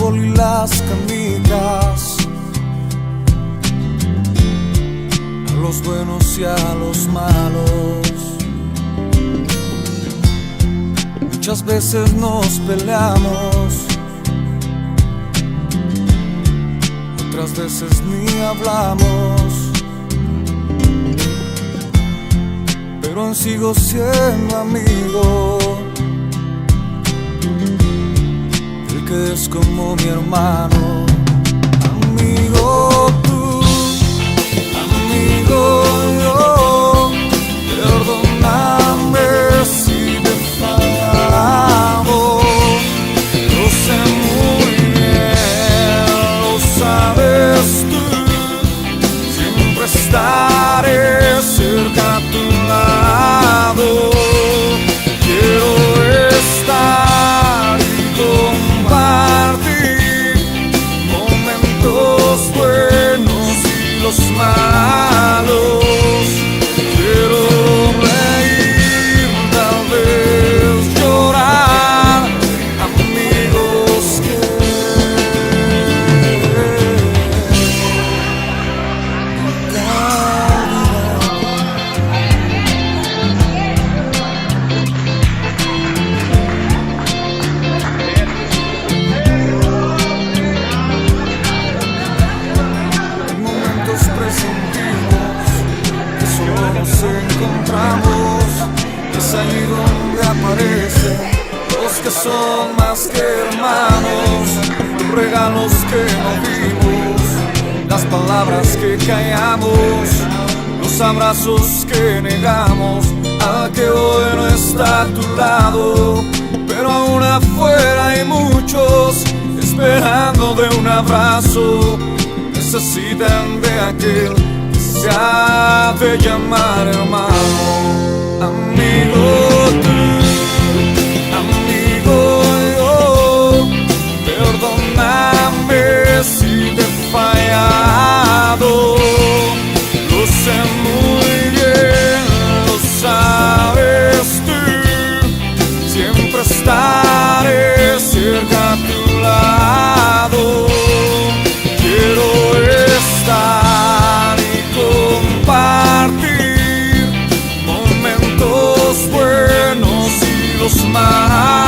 árbol y las canicas, a los buenos y a los malos. Muchas veces nos peleamos, otras veces ni hablamos, pero aún sigo siendo amigo del que es como mi hermano. Amigo tú, amigo yo, perdóname si te he fallado. Lo sé muy bien, lo sabes tú, siempre estaré cerca a tu lado. Quiero estar y compartir momentos buenos y los malos. Quiero reír, tal vez llorar, amigos que presentimos que solo nos encontramos. Es ahí donde aparecen los que son más que hermanos, los regalos que no dimos, las palabras que callamos, los abrazos que negamos, al que hoy no está a tu lado. Pero aún afuera hay muchos esperando de un abrazo, necesitan de aquel que se hace llamar hermano. Amigo tú, amigo yo, perdóname si te he fallado. Lo sé muy bien, lo sabes tú, siempre estaré cerca a tu lado. Quiero estar y compartir momentos buenos y los malos.